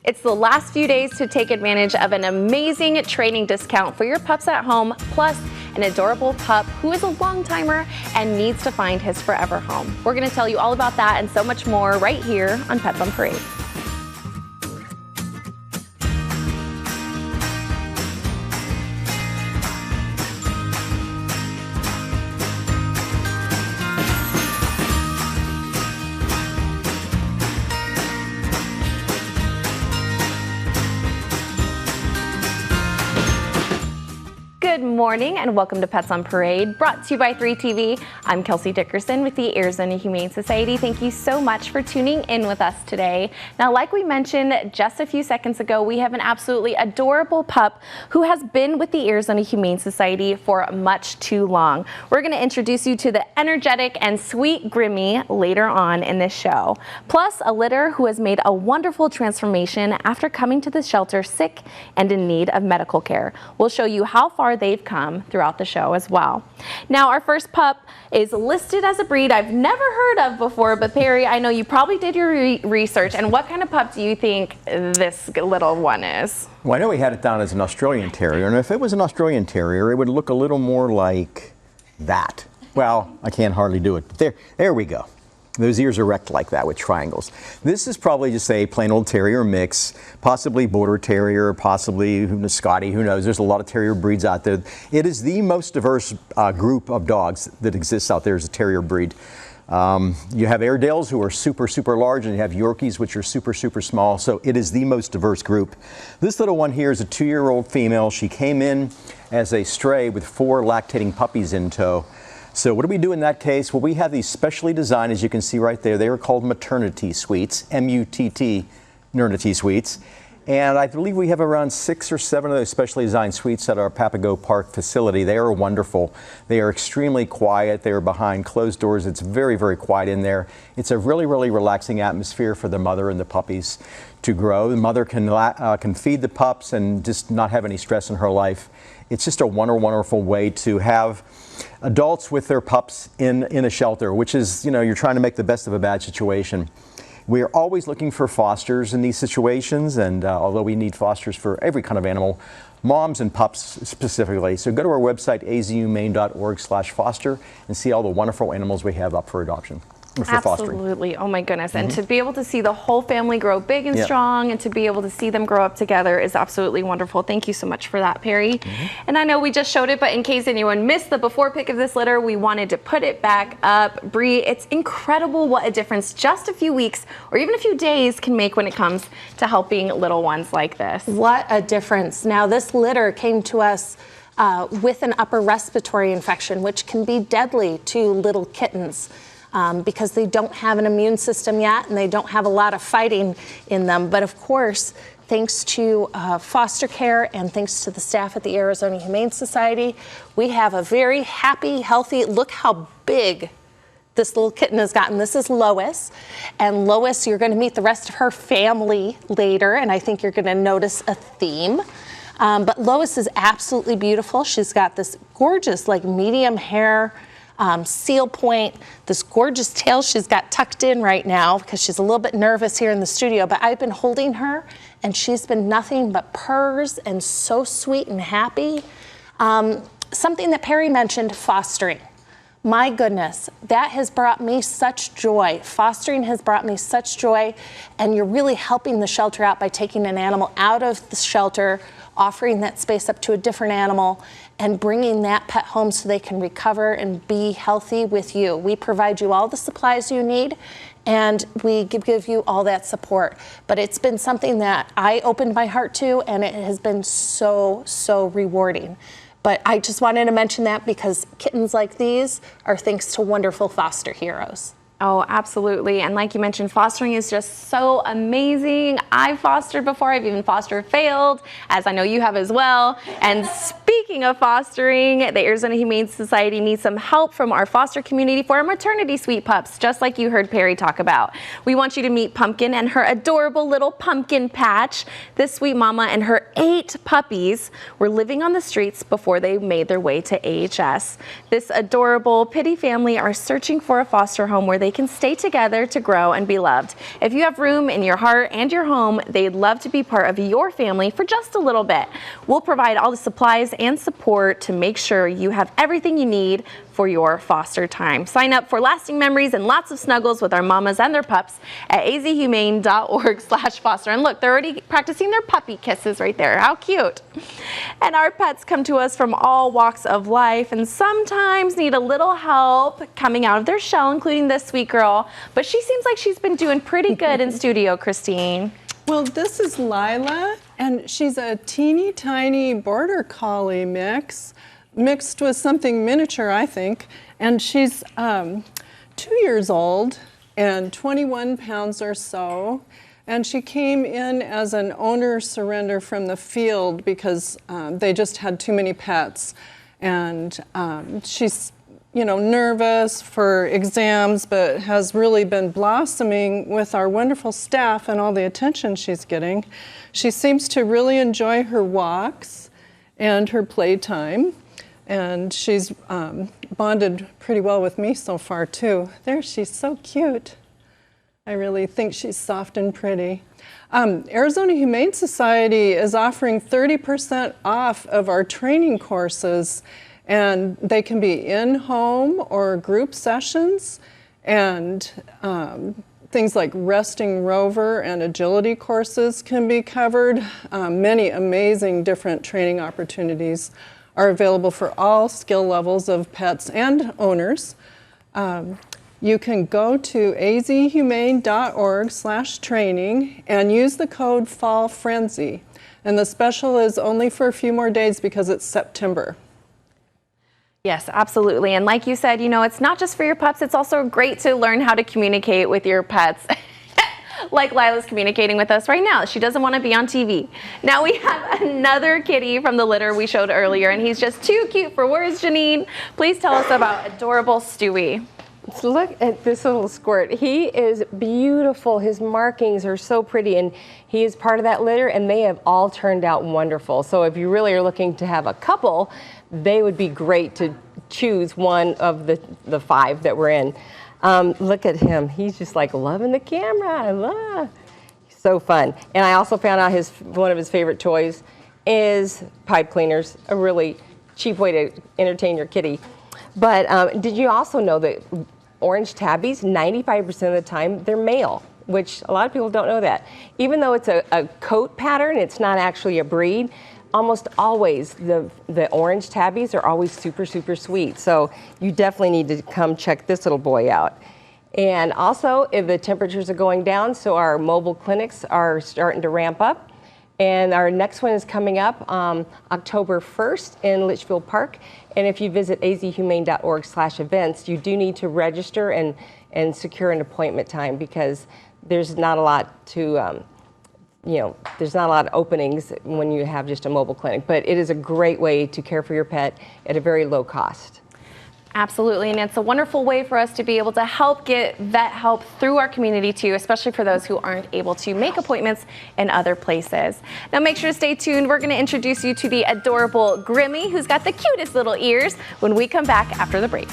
It's the last few days to take advantage of an amazing training discount for your pups at home, plus an adorable pup who is a long timer and needs to find his forever home. We're going to tell you all about that and so much more right here on Pets on Parade. Good morning and welcome to Pets on Parade, brought to you by 3TV. I'm Kelsey Dickerson with the Arizona Humane Society. Thank you so much for tuning in with us today. Now, like we mentioned just a few seconds ago, we have an absolutely adorable pup who has been with the Arizona Humane Society for much too long. We're going to introduce you to the energetic and sweet Grimme later on in this show. Plus, a litter who has made a wonderful transformation after coming to the shelter sick and in need of medical care. We'll show you how far they've come throughout the show as well. Now, our first pup is listed as a breed I've never heard of before, but Perry, I know you probably did your research, and what kind of pup do you think this little one is? Well, I know we had it down as an Australian Terrier, and if it was an Australian Terrier, it would look a little more like that. Well, I can't hardly do it, but there we go. Those ears are erect like that with triangles. This is probably just a plain old terrier mix, possibly border terrier, possibly Scotty, who knows. There's a lot of terrier breeds out there. It is the most diverse group of dogs that exists out there as a terrier breed. You have Airedales who are super, super large, and you have Yorkies which are super, super small. So it is the most diverse group. This little one here is a 2-year-old female. She came in as a stray with 4 lactating puppies in tow. So what do we do in that case? Well, we have these specially designed, as you can see right there. They are called maternity suites, M-U-T-T, maternity suites. And I believe we have around 6 or 7 of those specially designed suites at our Papago Park facility. They are wonderful. They are extremely quiet. They are behind closed doors. It's very, very quiet in there. It's a really, really relaxing atmosphere for the mother and the puppies to grow. The mother can feed the pups and just not have any stress in her life. It's just a wonderful way to have adults with their pups in a shelter, which is, you know, you're trying to make the best of a bad situation. We are always looking for fosters in these situations, and although we need fosters for every kind of animal, moms and pups specifically. So go to our website, azhumane.org/foster, and see all the wonderful animals we have up for adoption. For fostering. Absolutely. Oh my goodness. And to be able to see the whole family grow big and strong, and to be able to see them grow up together is absolutely wonderful. Thank you so much for that, Perry. And I know we just showed it, but in case anyone missed the before pic of this litter, we wanted to put it back up. Bree, it's incredible what a difference just a few weeks or even a few days can make when it comes to helping little ones like this. What a difference. Now, this litter came to us with an upper respiratory infection, which can be deadly to little kittens. Because they don't have an immune system yet and they don't have a lot of fighting in them. But of course, thanks to foster care and thanks to the staff at the Arizona Humane Society, we have a very happy, healthy, look how big this little kitten has gotten. This is Lois. And Lois, you're going to meet the rest of her family later, and I think you're going to notice a theme. But Lois is absolutely beautiful. She's got this gorgeous, like, medium hair, seal point, this gorgeous tail she's got tucked in right now because she's a little bit nervous here in the studio, but I've been holding her and she's been nothing but purrs and so sweet and happy. Something that Perry mentioned, fostering. My goodness, that has brought me such joy. Fostering has brought me such joy, and you're really helping the shelter out by taking an animal out of the shelter, offering that space up to a different animal, and bringing that pet home so they can recover and be healthy with you. We provide you all the supplies you need, and we give you all that support. But it's been something that I opened my heart to, and it has been so, so rewarding. But I just wanted to mention that because kittens like these are thanks to wonderful foster heroes. Oh, absolutely. And like you mentioned, fostering is just so amazing. I've fostered before. I've even foster failed, as I know you have as well. And speaking Speaking of fostering, the Arizona Humane Society needs some help from our foster community for our maternity suite pups, just like you heard Perry talk about. We want you to meet Pumpkin and her adorable little pumpkin patch. This sweet mama and her 8 puppies were living on the streets before they made their way to AHS. This adorable Pitty family are searching for a foster home where they can stay together to grow and be loved. If you have room in your heart and your home, they'd love to be part of your family for just a little bit. We'll provide all the supplies and support to make sure you have everything you need for your foster time. Sign up for lasting memories and lots of snuggles with our mamas and their pups at azhumane.org/foster. And look, they're already practicing their puppy kisses right there. How cute. And our pets come to us from all walks of life and sometimes need a little help coming out of their shell, including this sweet girl. But she seems like she's been doing pretty good in studio, Christine. Well, this is Lila, and she's a teeny tiny border collie mixed with something miniature, I think. And she's 2 years old and 21 pounds or so. And she came in as an owner surrender from the field because they just had too many pets. And she's nervous for exams, but has really been blossoming with our wonderful staff and all the attention she's getting. She seems to really enjoy her walks and her playtime, and she's bonded pretty well with me so far too. There, she's so cute. I really think she's soft and pretty. Arizona Humane Society is offering 30% off of our training courses, and they can be in-home or group sessions, and things like resting rover and agility courses can be covered. Many amazing different training opportunities are available for all skill levels of pets and owners. You can go to azhumane.org/training and use the code FALLFRENZY. And the special is only for a few more days because it's September. Yes, absolutely. And like you said, it's not just for your pups, it's also great to learn how to communicate with your pets. Like Lila's communicating with us right now. She doesn't want to be on TV. Now we have another kitty from the litter we showed earlier, and he's just too cute for words, Janine. Please tell us about adorable Stewie. So look at this little squirt. He is beautiful. His markings are so pretty, and he is part of that litter, and they have all turned out wonderful. So if you really are looking to have a couple, they would be great to choose one of the 5 that we're in. Look at him. He's just like loving the camera. So fun. And I also found out one of his favorite toys is pipe cleaners, a really cheap way to entertain your kitty. But did you also know that orange tabbies, 95% of the time, they're male, which a lot of people don't know that. Even though it's a coat pattern, it's not actually a breed, almost always the orange tabbies are always super, super sweet. So you definitely need to come check this little boy out. And also, if the temperatures are going down, so our mobile clinics are starting to ramp up. And our next one is coming up October 1st in Litchfield Park. And if you visit azhumane.org/events, you do need to register and secure an appointment time because there's not a lot to, there's not a lot of openings when you have just a mobile clinic. But it is a great way to care for your pet at a very low cost. Absolutely, and it's a wonderful way for us to be able to help get vet help through our community too, especially for those who aren't able to make appointments in other places. Now make sure to stay tuned. We're going to introduce you to the adorable Grimme, who's got the cutest little ears, when we come back after the break.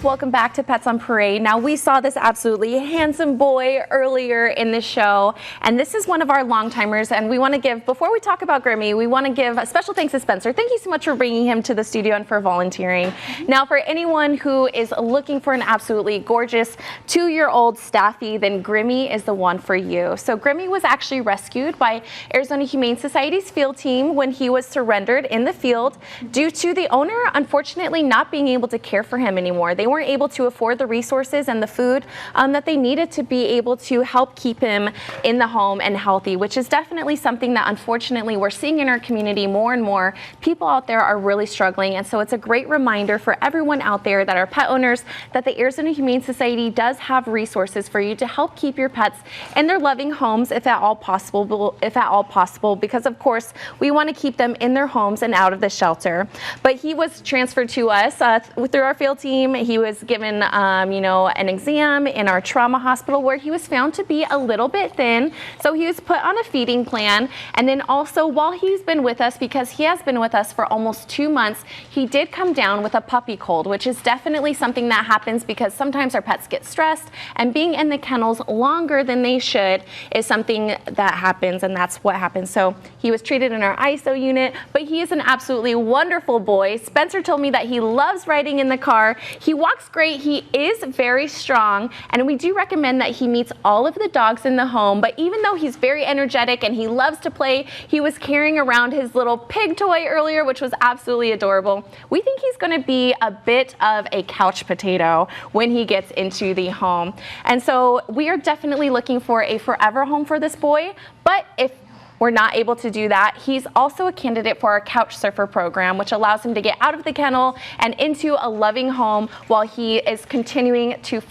Welcome back to Pets on Parade. Now we saw this absolutely handsome boy earlier in the show, and this is one of our long timers, and we want to give, before we talk about Grimme, we want to give a special thanks to Spencer. Thank you so much for bringing him to the studio and for volunteering. Now for anyone who is looking for an absolutely gorgeous 2-year-old staffy, then Grimme is the one for you. So Grimme was actually rescued by Arizona Humane Society's field team when he was surrendered in the field due to the owner unfortunately not being able to care for him anymore. They weren't weren't able to afford the resources and the food that they needed to be able to help keep him in the home and healthy, which is definitely something that unfortunately we're seeing in our community more and more. People out there are really struggling, and so it's a great reminder for everyone out there that are pet owners that the Arizona Humane Society does have resources for you to help keep your pets in their loving homes if at all possible, because of course we want to keep them in their homes and out of the shelter. But he was transferred to us through our field team. He was given an exam in our trauma hospital where he was found to be a little bit thin, so he was put on a feeding plan. And then also, while he's been with us, because he has been with us for almost 2 months, he did come down with a puppy cold, which is definitely something that happens because sometimes our pets get stressed, and being in the kennels longer than they should is something that happens, and that's what happened. So he was treated in our ISO unit, but he is an absolutely wonderful boy. Spencer told me that he loves riding in the car. He walks great. He is very strong, and we do recommend that he meets all of the dogs in the home. But even though he's very energetic and he loves to play, he was carrying around his little pig toy earlier, which was absolutely adorable. We think he's going to be a bit of a couch potato when he gets into the home. And so we are definitely looking for a forever home for this boy. But if we're not able to do that, he's also a candidate for our Couch Surfer program, which allows him to get out of the kennel and into a loving home while he is continuing to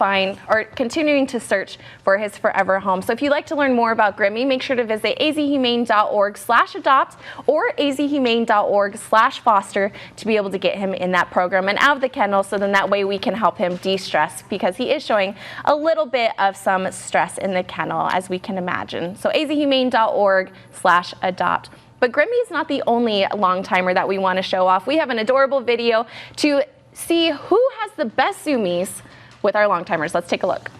search for his forever home. So if you'd like to learn more about Grimme, make sure to visit azhumane.org/adopt or azhumane.org/foster to be able to get him in that program and out of the kennel, so then that way we can help him de-stress, because he is showing a little bit of some stress in the kennel, as we can imagine. So azhumane.org/adopt. But Grimme is not the only long timer that we want to show off. We have an adorable video to see who has the best zoomies with our long timers. Let's take a look.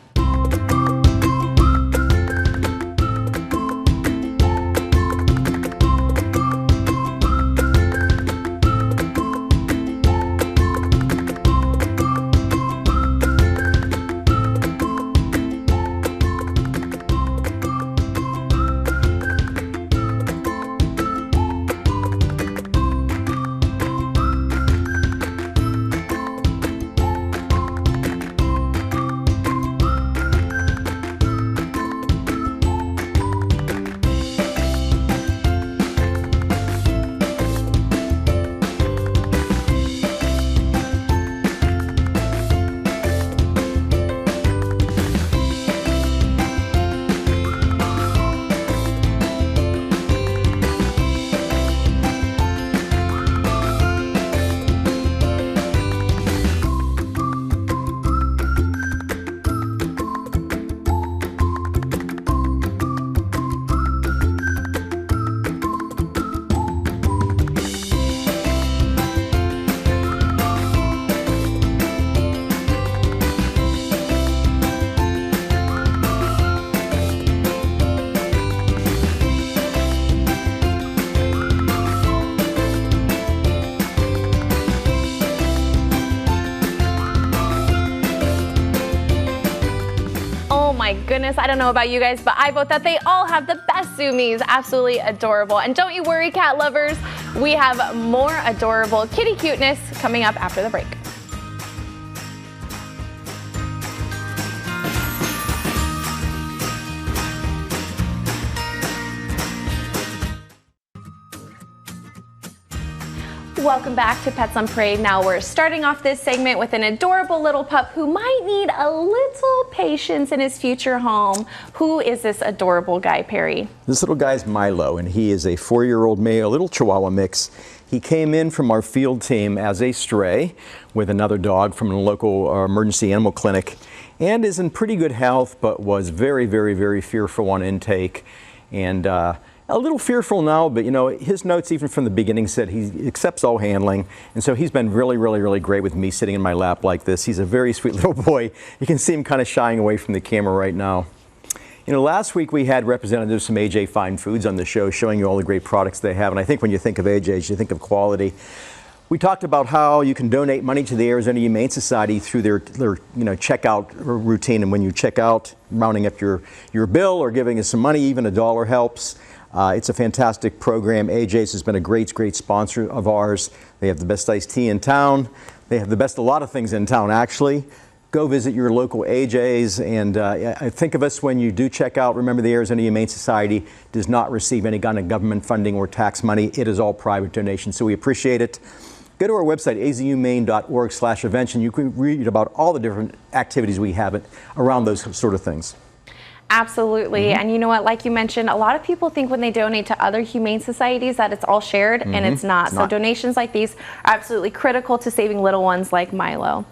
My goodness, I don't know about you guys, but I vote that they all have the best zoomies. Absolutely adorable. And don't you worry, cat lovers, we have more adorable kitty cuteness coming up after the break. Welcome back to Pets on Parade. Now we're starting off this segment with an adorable little pup who might need a little patience in his future home. Who is this adorable guy, Perry? This little guy's Milo, and he is a 4-year-old male, little Chihuahua mix. He came in from our field team as a stray with another dog from a local emergency animal clinic, and is in pretty good health, but was very, very, very fearful on intake, and a little fearful now, but you know, his notes even from the beginning said he accepts all handling, and so he's been really, really, really great with me sitting in my lap like this. He's a very sweet little boy. You can see him kind of shying away from the camera right now. You know, last week we had representatives from AJ Fine Foods on the show showing you all the great products they have, and I think when you think of AJ's, you think of quality. We talked about how you can donate money to the Arizona Humane Society through their checkout routine, and when you check out, rounding up your bill or giving us some money, even $1 helps. It's a fantastic program. AJ's has been a great sponsor of ours. They have the best iced tea in town. They have the best of a lot of things in town, actually. Go visit your local AJs, and think of us when you do check out. Remember, the Arizona Humane Society does not receive any kind of government funding or tax money. It is all private donation, so we appreciate it. Go to our website, azhumane.org/events, and you can read about all the different activities we have around those sort of things. Absolutely. And you know what, like you mentioned, a lot of people think when they donate to other humane societies that it's all shared, and it's not. So donations like these are absolutely critical to saving little ones like Milo.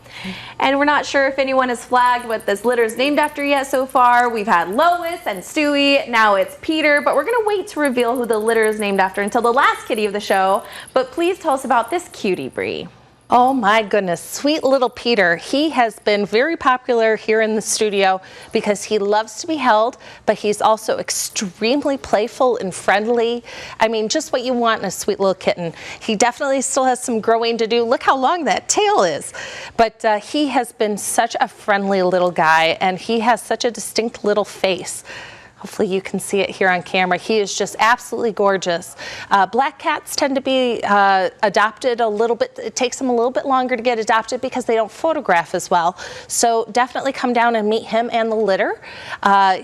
And we're not sure if anyone has flagged what this litter is named after yet so far. We've had Lois and Stewie, now it's Peter, but we're gonna wait to reveal who the litter is named after until the last kitty of the show. But please tell us about this cutie, Bree. Oh my goodness, sweet little Peter. He has been very popular here in the studio because he loves to be held, but he's also extremely playful and friendly. I mean, just what you want in a sweet little kitten. He definitely still has some growing to do. Look how long that tail is. But he has been such a friendly little guy, and he has such a distinct little face. Hopefully you can see it here on camera. He is just absolutely gorgeous. Black cats tend to be adopted a little bit. It takes them a little bit longer to get adopted because they don't photograph as well. So definitely come down and meet him and the litter.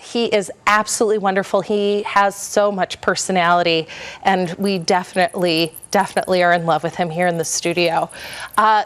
He is absolutely wonderful. He has so much personality, and we definitely are in love with him here in the studio.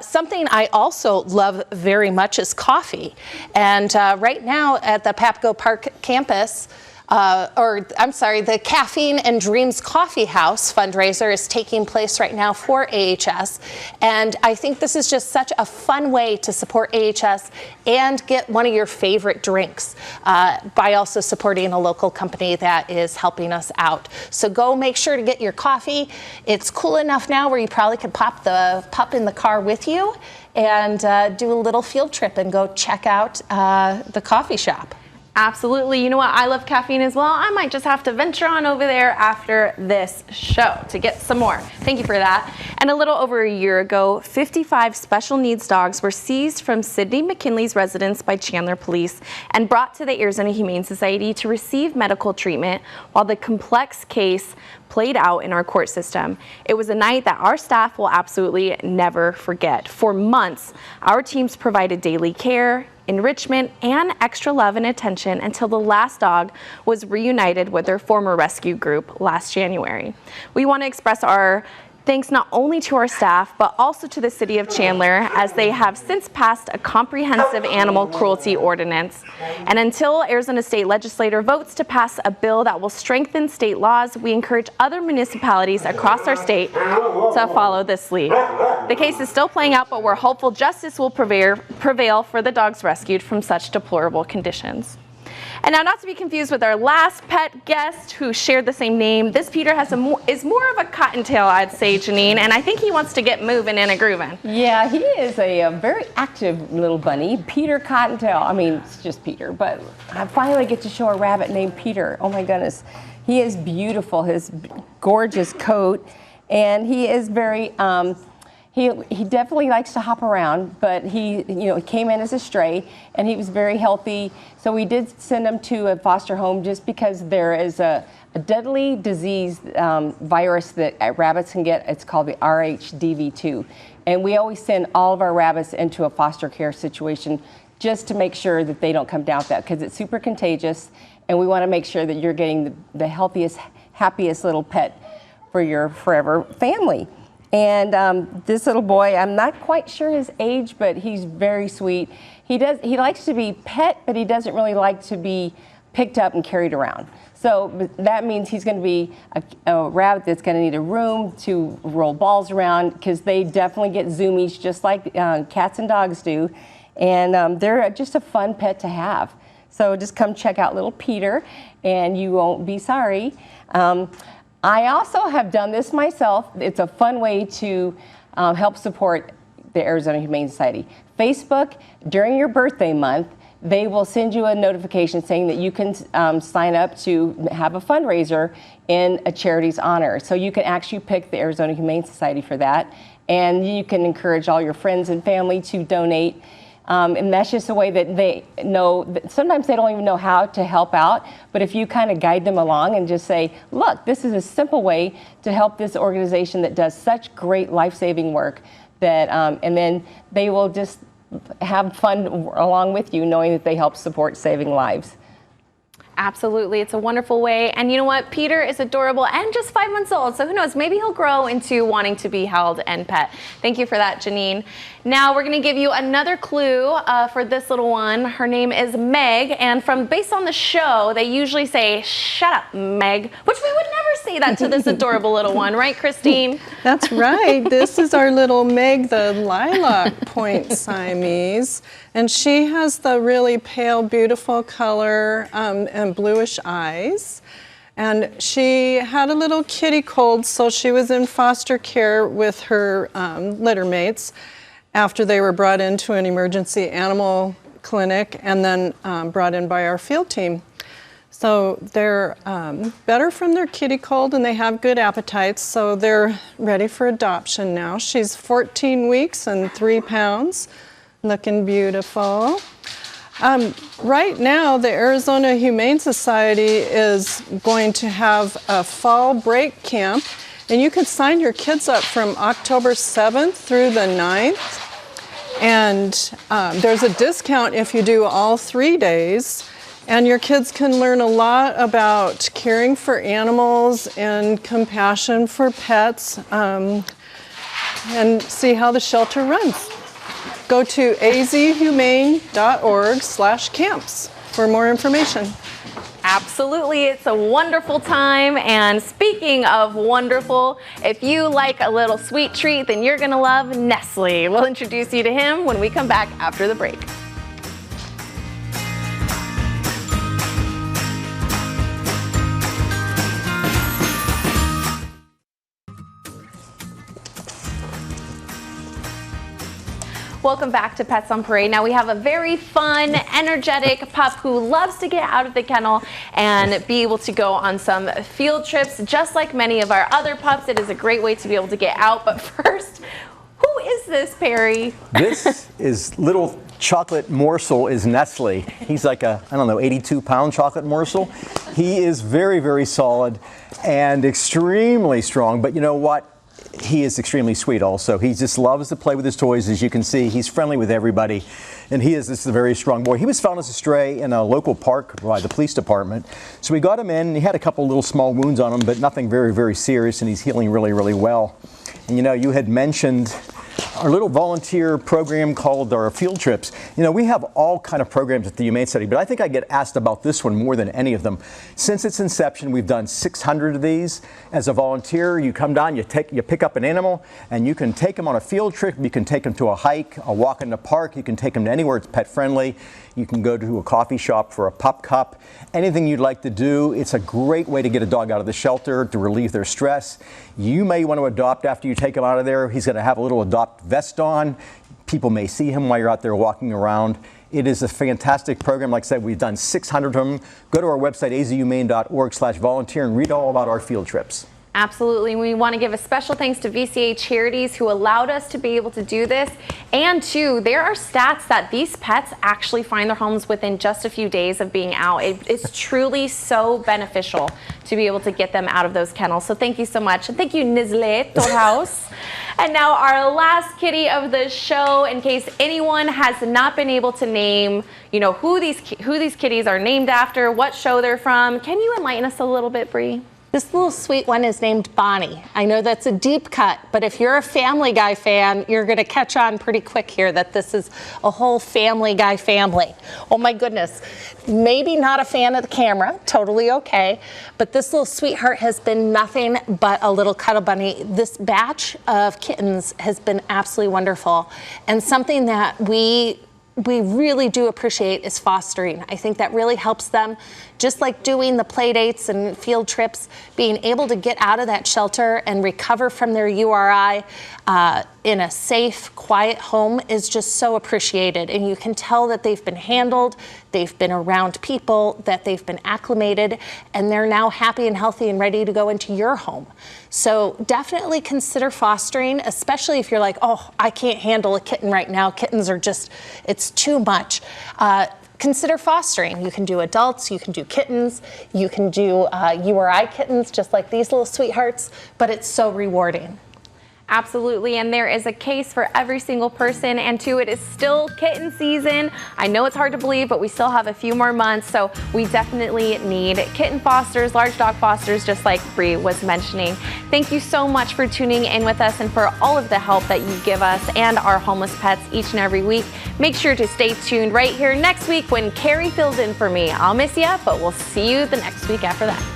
Something I also love very much is coffee. And right now at the Papago Park campus, the Caffeine and Dreams Coffee House fundraiser is taking place right now for AHS. And I think this is just such a fun way to support AHS and get one of your favorite drinks by also supporting a local company that is helping us out. So go make sure to get your coffee. It's cool enough now where you probably could pop the pup in the car with you and do a little field trip and go check out the coffee shop. Absolutely. You know what? I love caffeine as well. I might just have to venture on over there after this show to get some more. Thank you for that. And a little over a year ago, 55 special needs dogs were seized from Sidney McKinley's residence by Chandler Police and brought to the Arizona Humane Society to receive medical treatment while the complex case played out in our court system. It was a night that our staff will absolutely never forget. For months, our teams provided daily care, enrichment, and extra love and attention until the last dog was reunited with their former rescue group last January. We want to express our thanks not only to our staff, but also to the city of Chandler, as they have since passed a comprehensive animal cruelty ordinance. And until Arizona State Legislature votes to pass a bill that will strengthen state laws, we encourage other municipalities across our state to follow this lead. The case is still playing out, but we're hopeful justice will prevail for the dogs rescued from such deplorable conditions. And now, not to be confused with our last pet guest who shared the same name, this Peter is more of a cottontail, I'd say, Janine, and I think he wants to get moving and a grooving. Yeah, he is a very active little bunny, Peter Cottontail. I mean, it's just Peter, but I finally get to show a rabbit named Peter. Oh my goodness. He is beautiful, his gorgeous coat, and he is very, He definitely likes to hop around, but he came in as a stray, and he was very healthy. So we did send him to a foster home just because there is a deadly disease virus that rabbits can get. It's called the RHDV2. And we always send all of our rabbits into a foster care situation just to make sure that they don't come down with that, because it's super contagious, and we want to make sure that you're getting the healthiest, happiest little pet for your forever family. And this little boy, I'm not quite sure his age, but he's very sweet. He likes to be pet, but he doesn't really like to be picked up and carried around. So that means he's going to be a rabbit that's going to need a room to roll balls around, because they definitely get zoomies just like cats and dogs do. And they're just a fun pet to have. So just come check out little Peter, and you won't be sorry. I also have done this myself. It's a fun way to help support the Arizona Humane Society. Facebook, during your birthday month, they will send you a notification saying that you can sign up to have a fundraiser in a charity's honor. So you can actually pick the Arizona Humane Society for that, and you can encourage all your friends and family to donate. And that's just a way that they know. Sometimes they don't even know how to help out, but if you kind of guide them along and just say, look, this is a simple way to help this organization that does such great life-saving work that, and then they will just have fun along with you, knowing that they help support saving lives. Absolutely. It's a wonderful way. And you know what? Peter is adorable and just 5 months old. So who knows? Maybe he'll grow into wanting to be held and pet. Thank you for that, Janine. Now we're going to give you another clue for this little one. Her name is Meg. And based on the show, they usually say, "Shut up, Meg," which we would never say that to this adorable little one. Right, Christine? That's right. This is our little Meg, the lilac point Siamese. And she has the really pale, beautiful color and bluish eyes. And she had a little kitty cold, so she was in foster care with her litter mates after they were brought into an emergency animal clinic and then brought in by our field team. So they're better from their kitty cold and they have good appetites, so they're ready for adoption now. She's 14 weeks and 3 pounds. Looking beautiful. Right now, the Arizona Humane Society is going to have a fall break camp, and you can sign your kids up from October 7th through the 9th. And there's a discount if you do all 3 days. And your kids can learn a lot about caring for animals and compassion for pets, and see how the shelter runs. Go to azhumane.org/camps for more information. Absolutely, it's a wonderful time. And speaking of wonderful, if you like a little sweet treat, then you're gonna love Nestle. We'll introduce you to him when we come back after the break. Welcome back to Pets on Parade. Now we have a very fun, energetic pup who loves to get out of the kennel and be able to go on some field trips, just like many of our other pups. It is a great way to be able to get out. But first, who is this, Perry? This is little chocolate morsel is Nestle. He's like a, 82-pound chocolate morsel. He is very, very solid and extremely strong. But you know what? He is extremely sweet also. He just loves to play with his toys. As you can see, he's friendly with everybody. And this is a very strong boy. He was found as a stray in a local park by the police department. So we got him in, and he had a couple little small wounds on him, but nothing very, very serious, and he's healing really, really well. And you know, you had mentioned our little volunteer program called our field trips. You know, we have all kind of programs at the Humane Society, but I think I get asked about this one more than any of them. Since its inception, we've done 600 of these. As a volunteer, you come down, you pick up an animal, and you can take them on a field trip. You can take them to a hike, a walk in the park. You can take them to anywhere it's pet friendly. You can go to a coffee shop for a pup cup. Anything you'd like to do. It's a great way to get a dog out of the shelter, to relieve their stress. You may want to adopt after you take him out of there. He's going to have a little adopt vest on. People may see him while you're out there walking around. It is a fantastic program. Like I said, we've done 600 of them. Go to our website, azhumane.org/volunteer, and read all about our field trips. Absolutely. We want to give a special thanks to VCA Charities who allowed us to be able to do this. And too, there are stats that these pets actually find their homes within just a few days of being out. It's truly so beneficial to be able to get them out of those kennels. So thank you so much. And thank you, Nestle Torhaus. And now our last kitty of the show, in case anyone has not been able to name, who these kitties are named after, what show they're from. Can you enlighten us a little bit, Bree? This little sweet one is named Bonnie. I know that's a deep cut, but if you're a Family Guy fan, you're going to catch on pretty quick here that this is a whole Family Guy family. Oh my goodness. Maybe not a fan of the camera, totally okay, but this little sweetheart has been nothing but a little cuddle bunny. This batch of kittens has been absolutely wonderful, and something that we really do appreciate is fostering. I think that really helps them, just like doing the play dates and field trips, being able to get out of that shelter and recover from their URI in a safe, quiet home is just so appreciated. And you can tell that they've been handled, they've been around people, that they've been acclimated, and they're now happy and healthy and ready to go into your home. So definitely consider fostering, especially if you're like, oh, I can't handle a kitten right now. Kittens are just, it's too much. Consider fostering. You can do adults, you can do kittens, you can do URI kittens, just like these little sweethearts, but it's so rewarding. Absolutely, and there is a case for every single person, and two, it is still kitten season. I know it's hard to believe, but we still have a few more months, so we definitely need kitten fosters, large dog fosters, just like Bree was mentioning. Thank you so much for tuning in with us and for all of the help that you give us and our homeless pets each and every week. Make sure to stay tuned right here next week when Carrie fills in for me. I'll miss you, but we'll see you the next week after that.